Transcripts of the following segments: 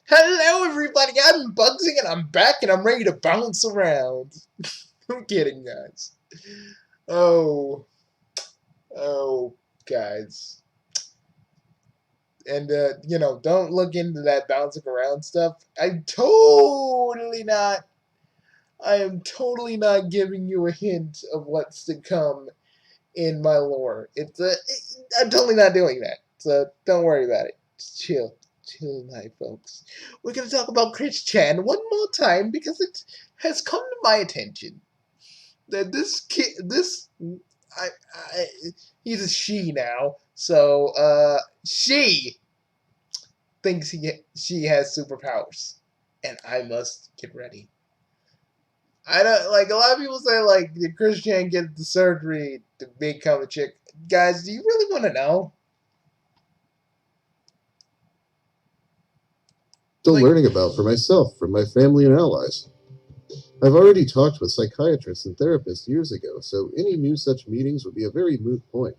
Hello, everybody. I'm Bugsy, and I'm back, and I'm ready to bounce around. I'm kidding, guys. Oh, oh, guys, and don't look into that bouncing around stuff. I am totally not giving you a hint of what's to come in my lore. I'm totally not doing that. So don't worry about it. Just chill. Chill tonight, folks. We're going to talk about Chris Chan one more time because it has come to my attention that this kid, I, he's a she now. So, she thinks she has superpowers. And I must get ready. I don't, like, a lot of people say, like, did Chris Chan get the surgery to become a chick? Guys, do you really want to know? Still learning about for myself from my family and allies. I've already talked with psychiatrists and therapists years ago, so any new such meetings would be a very moot point.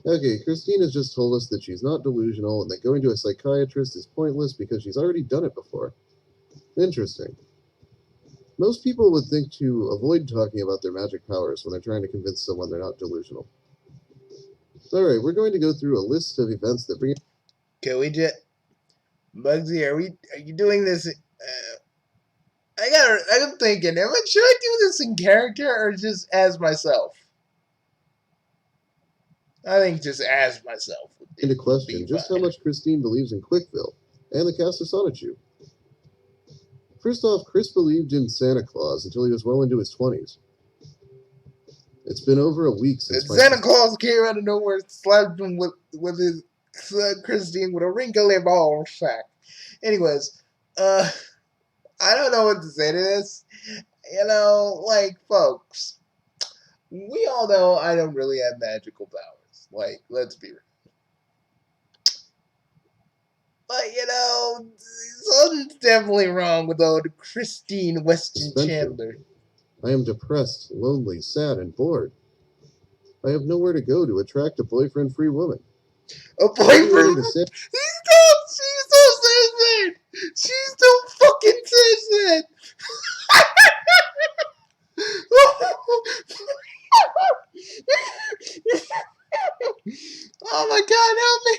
Okay, Christine has just told us that she's not delusional and that going to a psychiatrist is pointless because she's already done it before. Interesting. Most people would think to avoid talking about their magic powers when they're trying to convince someone they're not delusional. Alright, we're going to go through a list of events that bring. Can we just, Bugsy? Are you doing this? I'm thinking, should I do this in character or just as myself? I think just as myself Into question just how much Christine believes in Quickville and the cast of Sonichu. First off, Chris believed in Santa Claus until he was well into his 20s. It's been over a week since Santa Claus came out of nowhere, slapped him with his Christine with a wrinkly ball sack. Anyways, I don't know what to say to this. Like, folks, we all know I don't really have magical powers. Like, let's be real. But, something's definitely wrong with old Christine Weston Chandler. I am depressed, lonely, sad, and bored. I have nowhere to go to attract a boyfriend-free woman. A boyfriend? She still says that! She still fucking says that! Oh my god, help me!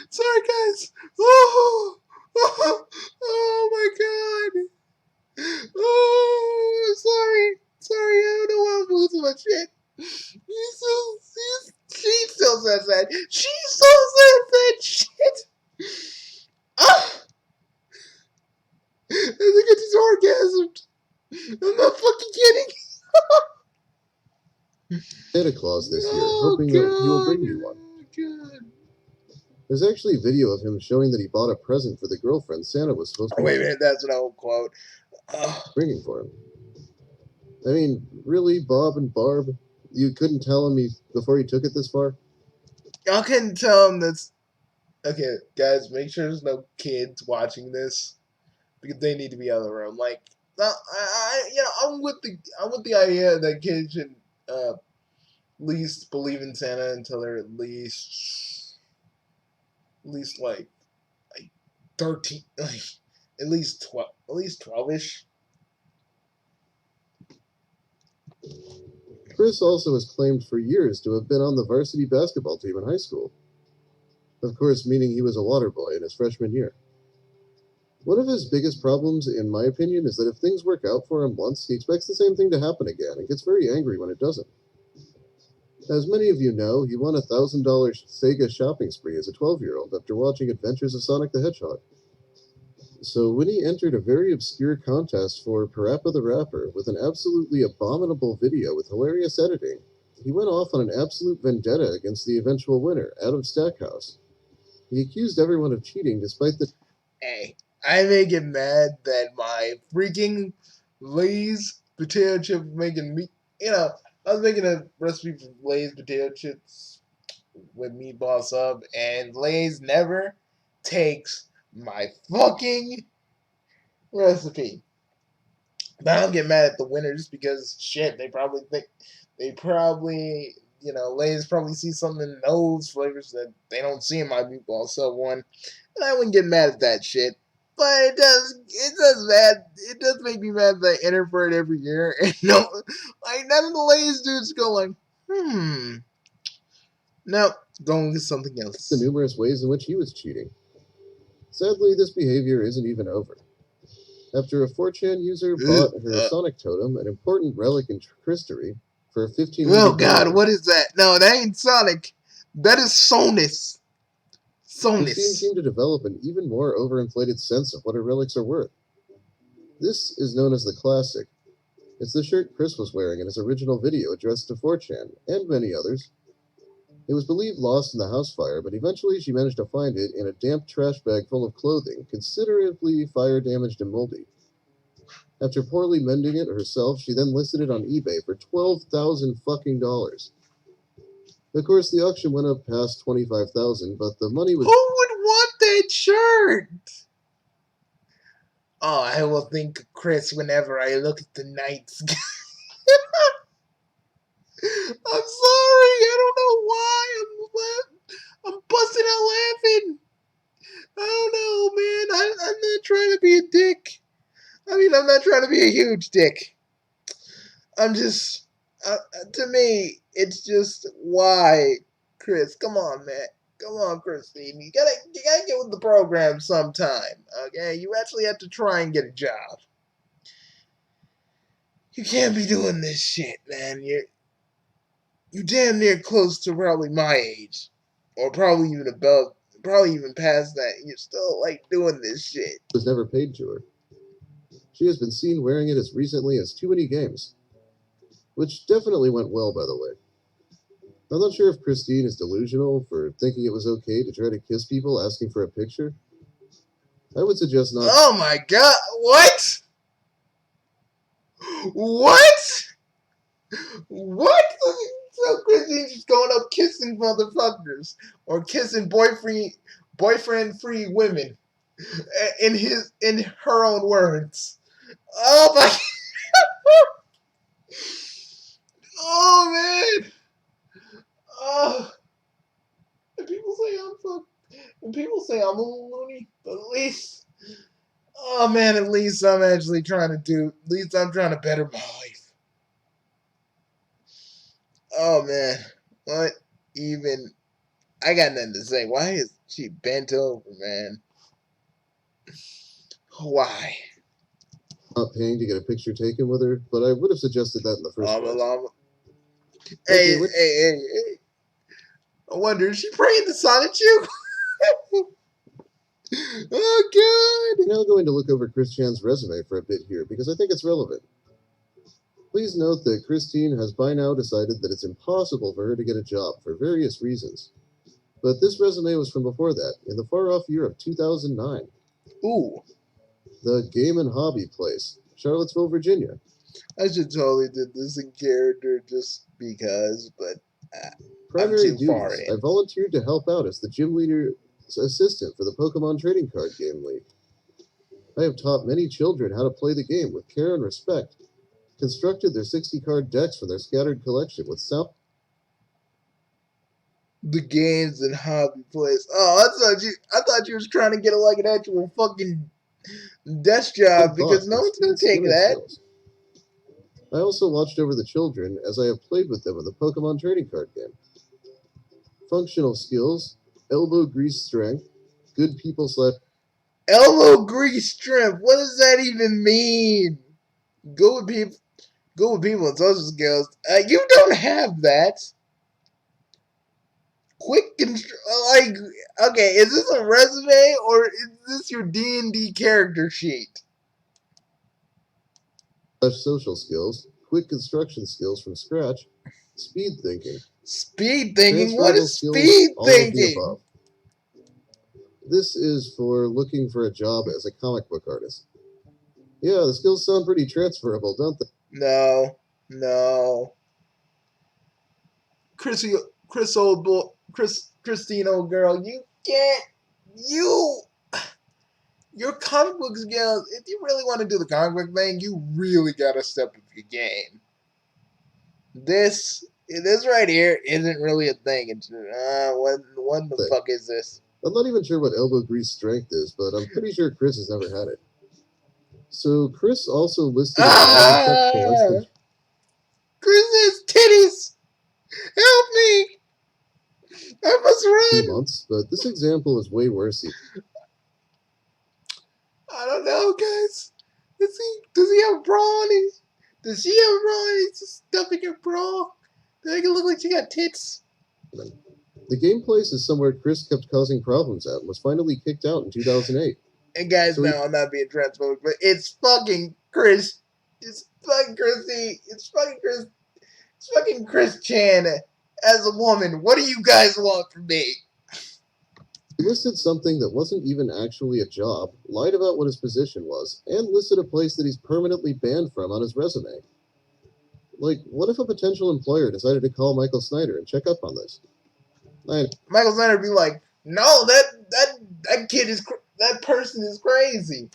Sorry guys. Oh my god. Oh, sorry, I don't know why I'm losing my shit. She still says that. She still says that shit. Ah! I think I just orgasmed. I'm not fucking kidding. Santa Claus this year, hoping that he will bring me one. There's actually a video of him showing that he bought a present for the girlfriend Santa was supposed to be. Wait a minute, that's an old quote. Bringing for him. I mean, really, Bob and Barb? You couldn't tell him before he took it this far? Y'all couldn't tell him this. Okay, guys, make sure there's no kids watching this because they need to be out of the room. Like, I'm with the idea that kids should least believe in Santa until they're at least like 13, like at least 12ish. Chris also has claimed for years to have been on the varsity basketball team in high school. Of course, meaning he was a water boy in his freshman year. One of his biggest problems, in my opinion, is that if things work out for him once, he expects the same thing to happen again and gets very angry when it doesn't. As many of you know, he won a $1,000 Sega shopping spree as a 12-year-old after watching Adventures of Sonic the Hedgehog. So when he entered a very obscure contest for Parappa the Rapper with an absolutely abominable video with hilarious editing, he went off on an absolute vendetta against the eventual winner, Adam Stackhouse. He accused everyone of cheating despite the... Hey, I may get mad that my freaking Lay's potato chip making me, I was making a recipe for Lay's potato chips with meatball sub, and Lay's never takes my fucking recipe. But I don't get mad at the winners because shit, they probably Lay's probably see something in those flavors that they don't see in my meatball sub one, and I wouldn't get mad at that shit. But it does make me mad that I enter for it every year, and like none of the Lay's dudes go like, no, going with something The else. numerous ways in which he was cheating. Sadly, this behavior isn't even over. After a 4chan user bought her Sonic Totem, an important relic in Christery, for 1,500 Oh God, what is that? No, that ain't Sonic. That is Sonus. Christine seemed to develop an even more overinflated sense of what her relics are worth. This is known as the Classic. It's the shirt Chris was wearing in his original video addressed to 4chan, and many others. It was believed lost in the house fire, but eventually she managed to find it in a damp trash bag full of clothing, considerably fire damaged and moldy. After poorly mending it herself, she then listed it on eBay for $12,000 fucking dollars. Of course, the auction went up past $25,000, but the money was. Who would want that shirt? Oh, I will think of Chris whenever I look at the night sky. I'm sorry. I don't know why. I'm busting out laughing. I don't know, man. I'm not trying to be a dick. I mean, I'm not trying to be a huge dick. I'm just, to me, it's just why, Chris. Come on, man. Come on, Christine. You gotta get with the program sometime. Okay, you actually have to try and get a job. You can't be doing this shit, man. You damn near close to probably my age, or probably even above, probably even past that. You're still like doing this shit. Was never paid to her. She has been seen wearing it as recently as too many games, which definitely went well, by the way. I'm not sure if Christine is delusional for thinking it was okay to try to kiss people asking for a picture. I would suggest not. Oh my God! What? What? What? So Christine's just going up kissing motherfuckers or kissing boyfriend-free women, in her own words. Oh my! Oh man! Oh, and people say I'm a little loony, but at least, oh man, at least I'm actually trying to At least I'm trying to better my life. Oh man, what even? I got nothing to say. Why is she bent over, man? Why? Not paying to get a picture taken with her, but I would have suggested that in the first place. Hey, okay, hey. I wonder, is she praying to Sonic you? Oh, God. I'm now going to look over Christian's resume for a bit here, because I think it's relevant. Please note that Christine has by now decided that it's impossible for her to get a job for various reasons. But this resume was from before that, in the far-off year of 2009. Ooh. The Game and Hobby Place, Charlottesville, Virginia. I should totally did this in character just because, but Primary I'm too far duties. in. I volunteered to help out as the gym leader's assistant for the Pokemon Trading Card Game League. I have taught many children how to play the game with care and respect, constructed their 60-card decks for their scattered collection with sound. The games and hobby place. Oh, I thought you was trying to get like an actual fucking desk job because no one's gonna take that. Skills. I also watched over the children as I have played with them in the Pokemon Trading Card game. Functional skills, elbow grease strength, good people / elbow grease strength. What does that even mean? Go with people and social skills. You don't have that. Like, okay, is this a resume or is this your D&D character sheet? social skills, quick construction skills from scratch, speed thinking. Speed thinking? What is speed thinking? This is for looking for a job as a comic book artist. Yeah, the skills sound pretty transferable, don't they? No. Christine, old girl, you can't. Your comic book skills, if you really want to do the comic book thing, you really gotta step up your game. This This right here isn't really a thing. It's what the Thing. fuck is this? I'm not even sure what elbow grease strength is, but I'm pretty sure Chris has never had it. So Chris also listed a side effect for less than Ah! Chris's titties! Help me! I must 2 run! months, but this example is way worse. I don't know, guys. Does he have a bra on? Does she have a bra on? He's just stuffing her bra. To make it look like she got tits. The game place is somewhere Chris kept causing problems at and was finally kicked out in 2008. And guys, So he no, I'm not being transphobic, but it's fucking Chris. It's fucking Chrissy. It's fucking Chris. It's fucking Chris Chan as a woman. What do you guys want from me? listed something that wasn't even actually a job, lied about what his position was, and listed a place that he's permanently banned from on his resume. Like, what if a potential employer decided to call Michael Snyder and check up on this? Michael Snyder be like, no, that kid is that person is crazy.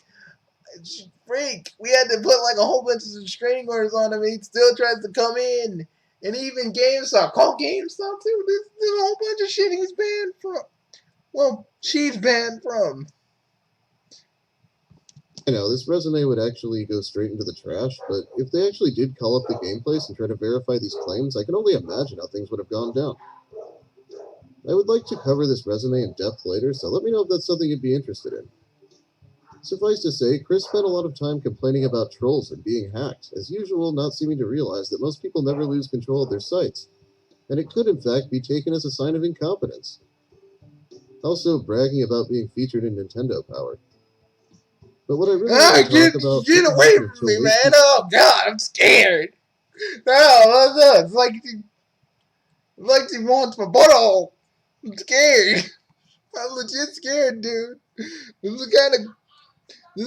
Freak. We had to put like a whole bunch of restraining orders on him, and he still tries to come in. And even GameStop, call GameStop too. There's a whole bunch of shit he's banned from. Well, she's banned from. I know, this resume would actually go straight into the trash, but if they actually did call up the game place and try to verify these claims, I can only imagine how things would have gone down. I would like to cover this resume in depth later, so let me know if that's something you'd be interested in. Suffice to say, Chris spent a lot of time complaining about trolls and being hacked, as usual, not seeming to realize that most people never lose control of their sites, and it could in fact be taken as a sign of incompetence. Also, bragging about being featured in Nintendo Power. But what I really want to talk about Get wouldn't away happen from until me, late. man! Oh God, I'm scared. No, it's like she wants my butthole. I'm scared. I'm legit scared, dude. This is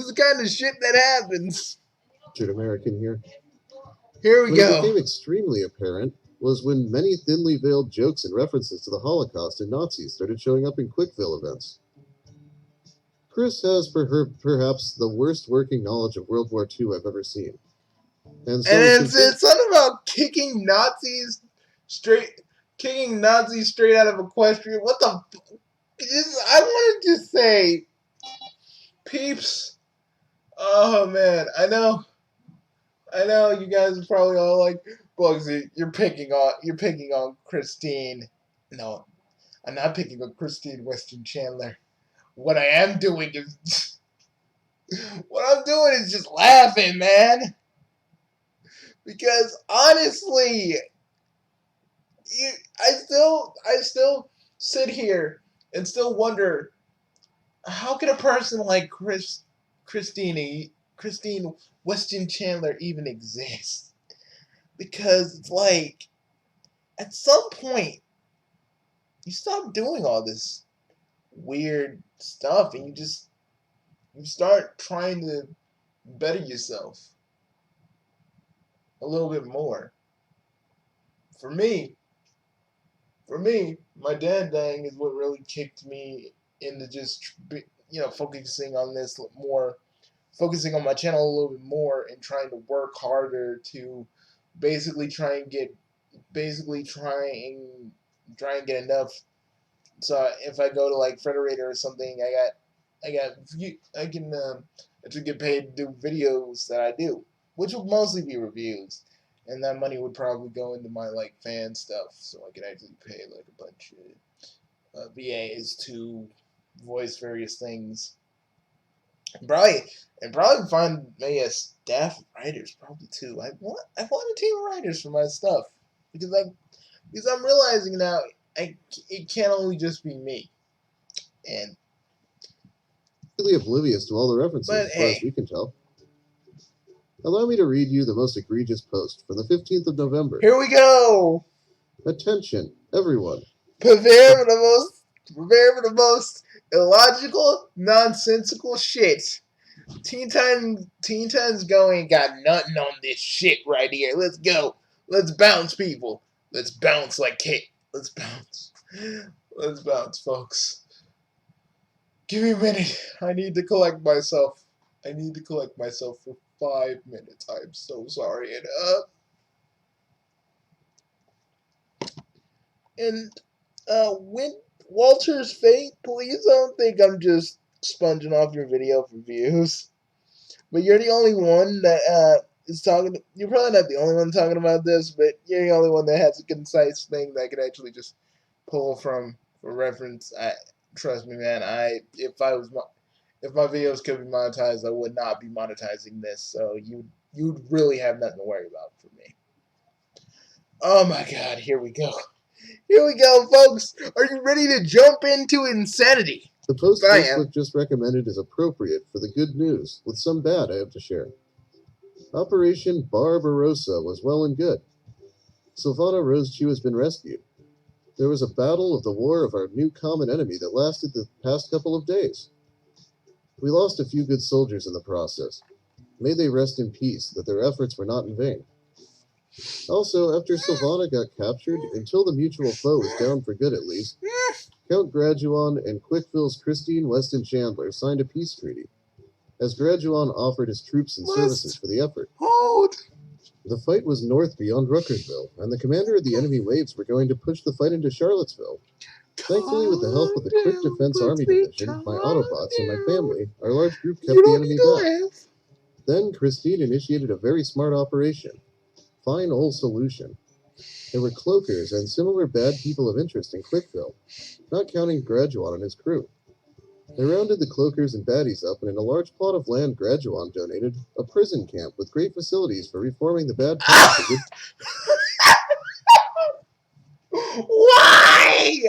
the kind of shit that happens. American here. Here we When it go. became extremely apparent was when many thinly veiled jokes and references to the Holocaust and Nazis started showing up in Quickville events. Chris has perhaps the worst working knowledge of World War II I've ever seen. And so It's something about kicking Nazis straight out of Equestrian. What the? I wanted to say, peeps. Oh man, I know. You guys are probably all like, Bugsy, you're picking on Christine. No, I'm not picking on Christine Weston Chandler. What I am doing is, just laughing, man. Because honestly, I still sit here and still wonder, how can a person like Christine Weston Chandler even exist? Because it's like, at some point, you stop doing all this weird stuff and you start trying to better yourself a little bit more. For me, my dad dying is what really kicked me into just focusing on this more, focusing on my channel a little bit more, and trying to work harder to basically try and get enough. So if I go to like Frederator or something, I can actually get paid to do videos that I do, which will mostly be reviews, and that money would probably go into my like fan stuff, so I could actually pay like a bunch of VAs to voice various things. Probably find maybe a staff of writers probably too. I want a team of writers for my stuff because I'm realizing now it can't only just be me. And completely oblivious to all the references, but as far as hey, we can tell. Allow me to read you the most egregious post from the 15th of November. here we go. Attention, everyone. Prepare for the most illogical, nonsensical shit. Teen Titans Go ain't got nothing on this shit right here. Let's go. Let's bounce, people. Let's bounce like Kate. Let's bounce. Let's bounce, folks. Give me a minute. I need to collect myself. For 5 minutes. I'm so sorry. And And when Walter's fate, please don't think I'm just sponging off your video for views. But you're the only one that is talking. You're probably not the only one talking about this, but you're the only one that has a concise thing that I could actually just pull from for reference. Trust me, man. If my videos could be monetized, I would not be monetizing this. So you'd really have nothing to worry about for me. Oh my God, here we go. Here we go, folks. Are you ready to jump into insanity? The post I am. Facebook just recommended is appropriate for the good news, with some bad I have to share. Operation Barbarossa was well and good. Silvana Rosechew has been rescued. There was a battle of the war of our new common enemy that lasted the past couple of days. We lost a few good soldiers in the process. May they rest in peace, that their efforts were not in vain. Also, after Silvana got captured, until the mutual foe is down for good at least, Count Graduan and Quickville's Christine Weston Chandler signed a peace treaty, as Graduan offered his troops and services for the effort. Hold. The fight was north beyond Ruckersville, and the commander of the enemy waves were going to push the fight into Charlottesville. Thankfully, with the help of the Quick Defense Army Division, my Autobots, and my family, our large group kept the enemy back. Then Christine initiated a very smart operation. Fine old solution. There were cloakers and similar bad people of interest in Quickville, not counting Graduan and his crew. They rounded the cloakers and baddies up, and in a large plot of land Graduan donated, a prison camp with great facilities for reforming the bad people. Why?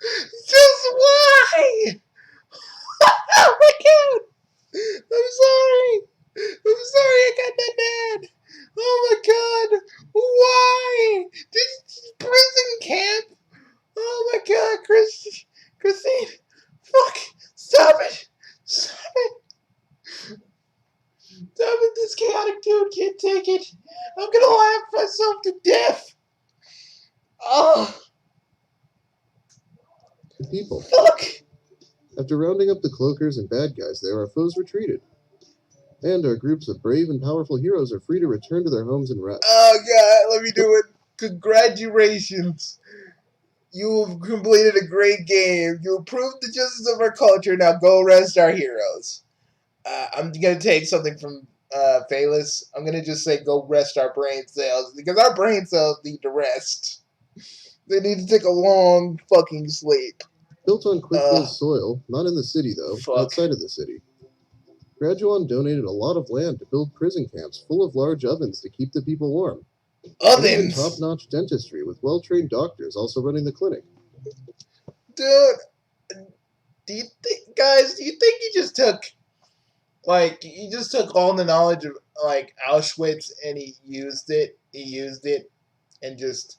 Just why? Oh my God! I'm sorry. I'm sorry I got that mad. Oh my God! Why? This prison camp? Oh my God, Christine! Fuck! Stop it! Stop it! Stop it! This chaotic dude can't take it. I'm gonna laugh myself to death. Oh. The people. Fuck! After rounding up the cloakers and bad guys there, our foes retreated. And our groups of brave and powerful heroes are free to return to their homes and rest. Oh God, let me do it. Congratulations. You have completed a great game. You proved the justice of our culture. Now go rest our heroes. I'm going to take something from Phaelus. I'm going to just say go rest our brain cells. Because our brain cells need to rest. They need to take a long fucking sleep. Built on Quickville's soil, not in the city though, outside of the city. Graduan donated a lot of land to build prison camps full of large ovens to keep the people warm. Ovens? Top-notch dentistry with well-trained doctors also running the clinic. Dude, do you think he just took all the knowledge of like Auschwitz and he used it and just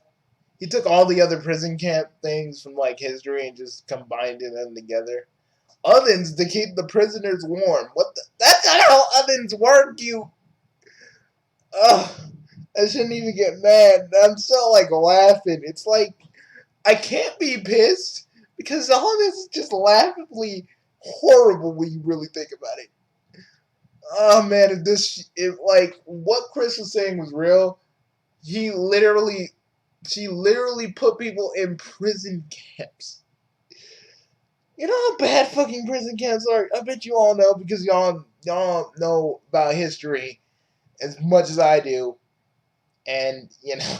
he took all the other prison camp things from like history and just combined them together? Ovens to keep the prisoners warm. That's not how ovens work, you. Ugh. I shouldn't even get mad. I'm still like laughing. It's like I can't be pissed because all this is just laughably horrible when you really think about it. Oh man, if like what Chris was saying was real, she literally put people in prison camps. You know how bad fucking prison camps are? I bet you all know because y'all know about history as much as I do. And, you know,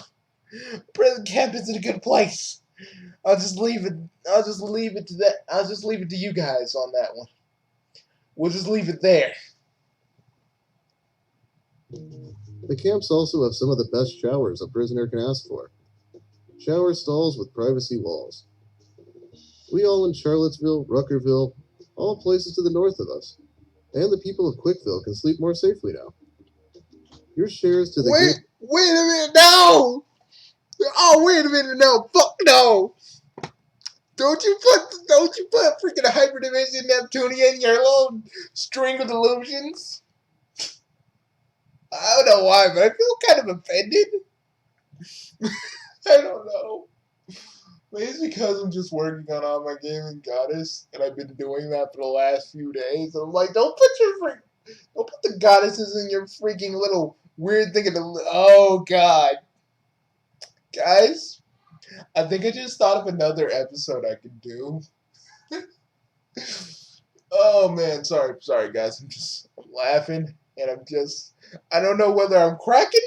prison camp isn't a good place. I'll just leave it to you guys on that one. We'll just leave it there. The camps also have some of the best showers a prisoner can ask for. Shower stalls with privacy walls. We all in Charlottesville, Ruckerville, all places to the north of us. And the people of Quickville can sleep more safely now. Your shares to the Wait a minute, no! Oh, wait a minute, no, fuck no! Don't you put freaking Hyperdimension Neptunia in your little string of delusions? I don't know why, but I feel kind of offended. I don't know. Maybe it's because I'm just working on all my gaming goddess, and I've been doing that for the last few days. And I'm like, don't put the goddesses in your freaking little weird thing. Oh God, guys, I think I just thought of another episode I could do. Oh man, sorry guys. I'm laughing and I don't know whether I'm cracking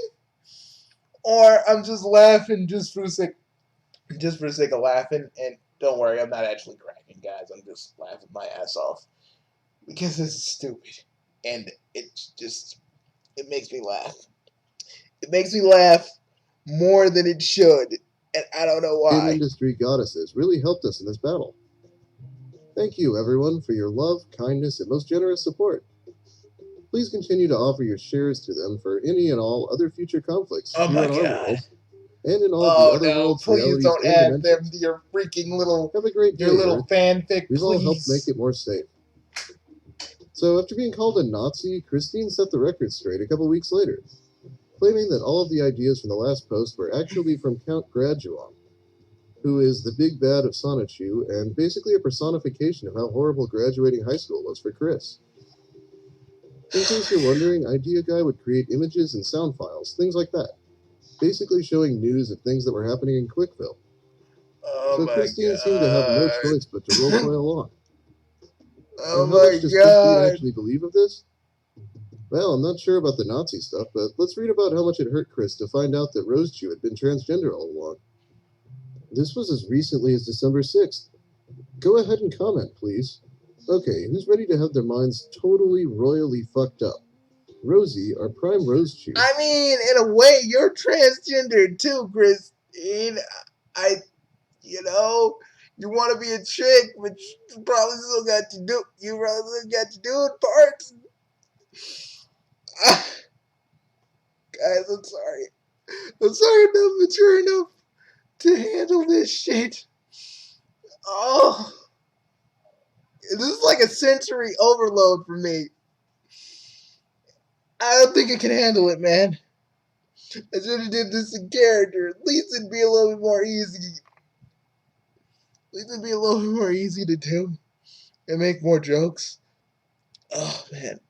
or I'm just laughing just for the sake of laughing. And don't worry, I'm not actually cracking, guys. I'm just laughing my ass off because this is stupid, and it makes me laugh. It makes me laugh more than it should, and I don't know Game why. industry goddesses really helped us in this battle. Thank you, everyone, for your love, kindness, and most generous support. Please continue to offer your shares to them for any and all other future conflicts Oh here my in our god. world and in all the Oh other no! worlds, Please realities, don't and add them dimensions. to your freaking Have a great day, Earth. fanfic, We've all helped make please. it more safe. So, after being called a Nazi, Christine set the record straight a couple weeks later, claiming that all of the ideas from the last post were actually from Count Graduon, who is the big bad of Sonichu and basically a personification of how horrible graduating high school was for Chris. In case you're wondering, Idea Guy would create images and sound files, things like that, basically showing news of things that were happening in Quickville. Oh So my Christine seemed to have no choice but to roleplay god. along. Oh And how much my does Christine god. actually believe of this? Well, I'm not sure about the Nazi stuff, but let's read about how much it hurt Chris to find out that Rosechew had been transgender all along. This was as recently as December 6th. Go ahead and comment, please. Okay, who's ready to have their minds totally royally fucked up? Rosie, our prime Rosechew. I mean, in a way, you're transgender too, Christine. I, you know, you want to be a chick, but you probably still got to do. You probably still got to do it parts. Guys, I'm sorry. I'm sorry, I'm not mature enough to handle this shit. Oh, this is like a sensory overload for me. I don't think I can handle it, man. I should have did this in character. At least it'd be a little bit more easy. At least it'd be a little bit more easy to do and make more jokes. Oh man.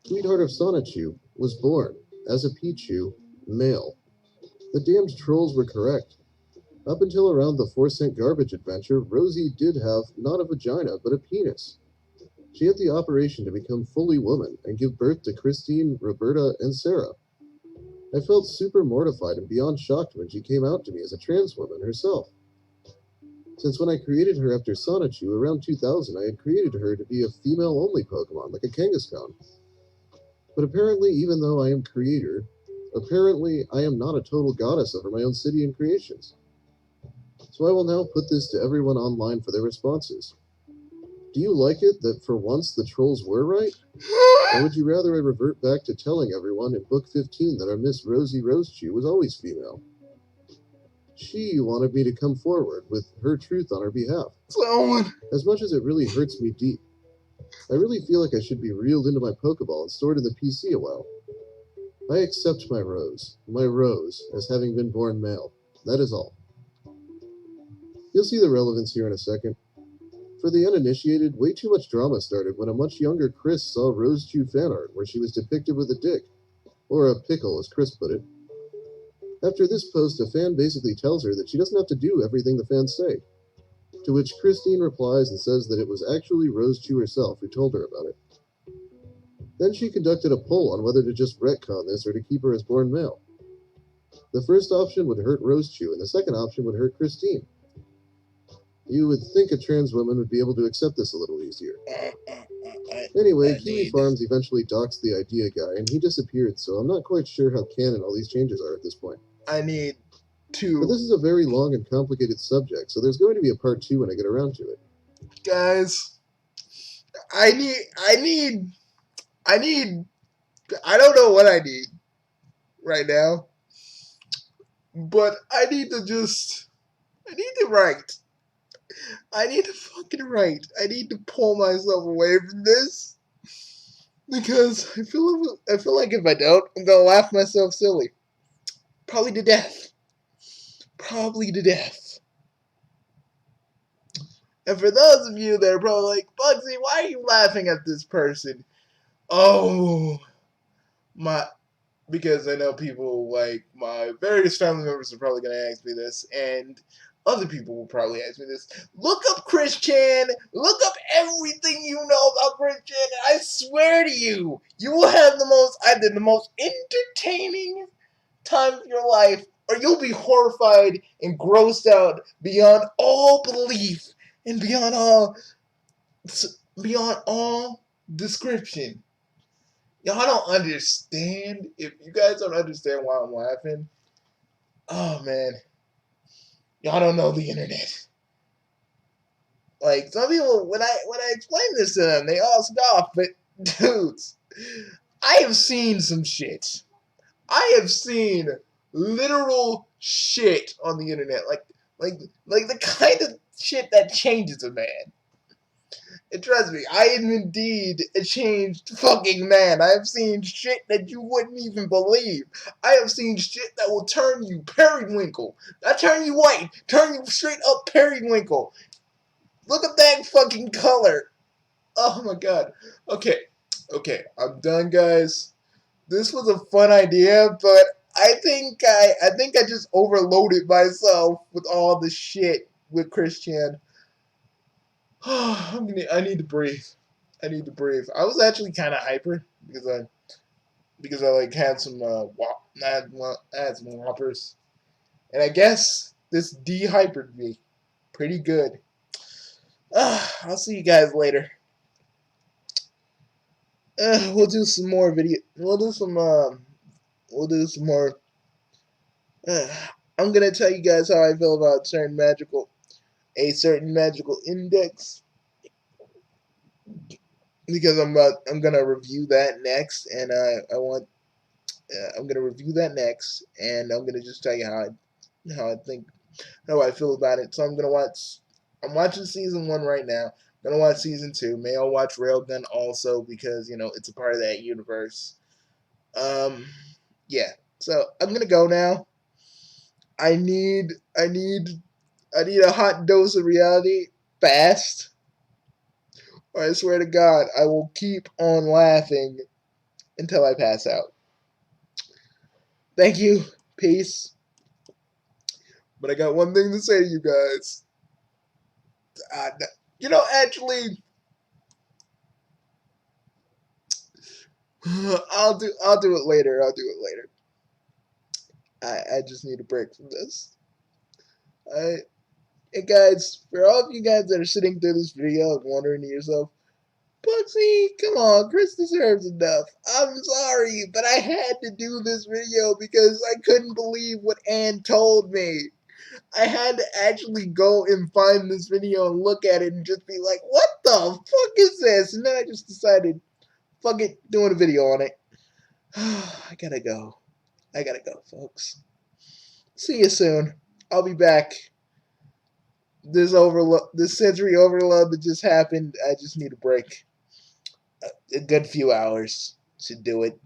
Sweetheart of Sonichu was born, as a Pichu, male. The damned trolls were correct. Up until around the 4-cent garbage adventure, Rosie did have not a vagina, but a penis. She had the operation to become fully woman and give birth to Christine, Roberta, and Sarah. I felt super mortified and beyond shocked when she came out to me as a trans woman herself. Since when I created her after Sonichu around 2000, I had created her to be a female-only Pokemon, like a Kangaskhan. But apparently, even though I am creator, apparently I am not a total goddess over my own city and creations. So I will now put this to everyone online for their responses. Do you like it that for once the trolls were right? Or would you rather I revert back to telling everyone in Book 15 that our Miss Rosie Rosechew was always female? She wanted me to come forward with her truth on her behalf. Someone. As much as it really hurts me deep, I really feel like I should be reeled into my Pokeball and stored in the PC a while. I accept my rose, as having been born male. That is all. You'll see the relevance here in a second. For the uninitiated, way too much drama started when a much younger Chris saw Rosechew fan art where she was depicted with a dick. Or a pickle, as Chris put it. After this post, a fan basically tells her that she doesn't have to do everything the fans say. To which Christine replies and says that it was actually Rosechew herself who told her about it. Then she conducted a poll on whether to just retcon this or to keep her as born male. The first option would hurt Rosechew, and the second option would hurt Christine. You would think a trans woman would be able to accept this a little easier. Anyway, Kiwi Farms eventually doxed the idea guy, and he disappeared, so I'm not quite sure how canon all these changes are at this point. I need But this to. is a very long and complicated subject, so there's going to be a part 2 when I get around to it. Guys, I need. I don't know what I need right now, but I need to just. I need to write. I need to fucking write. I need to pull myself away from this because I feel like if I don't, I'm gonna laugh myself silly. Probably to death. Probably to death. And for those of you that are probably like, Bugsy, why are you laughing at this person? Oh, my. Because I know people like my various family members are probably going to ask me this. And Other people will probably ask me this. Look up Christian. Look up everything you know about Christian. I swear to you, you will have either the most entertaining time of your life, or you'll be horrified and grossed out beyond all belief and beyond all description. Y'all don't understand. If you guys don't understand why I'm laughing, oh man, y'all don't know the internet. Like some people, when I explain this to them, they all scoff. But dudes, I have seen some shit. I have seen literal shit on the internet, like the kind of shit that changes a man. And trust me, I am indeed a changed fucking man. I have seen shit that you wouldn't even believe. I have seen shit that will turn you periwinkle. Not turn you white, turn you straight up periwinkle. Look at that fucking color. Oh my god. Okay, I'm done, guys. This was a fun idea, but I think I just overloaded myself with all the shit with Christian. I need to breathe. I need to breathe. I was actually kind of hyper because I like had some I had some whoppers, and I guess this dehypered me pretty good. I'll see you guys later. We'll do some more video. We'll do some. We'll do some more. Uh, I'm gonna tell you guys how I feel about a certain magical index, because I'm gonna review that next, and I'm gonna review that next, and I'm gonna just tell you how I feel about it. So I'm watching season 1 right now. I'm gonna watch season 2. May I watch Railgun also, because it's a part of that universe. Um, yeah. So I'm gonna go now. I need I need I need a hot dose of reality fast, or I swear to God, I will keep on laughing until I pass out. Thank you. Peace. But I got one thing to say to you guys. Uh, actually, I'll do it later. I'll do it later. I just need a break from this. I Hey guys, for all of you guys that are sitting through this video and wondering to yourself, Bugsy, come on, Chris deserves enough. I'm sorry, but I had to do this video because I couldn't believe what Ann told me. I had to actually go and find this video and look at it and just be like, what the fuck is this? And then I just decided, fuck it, doing a video on it. I gotta go. I gotta go, folks. See you soon. I'll be back. This sensory overload that just happened, I just need a break. A good few hours should do it.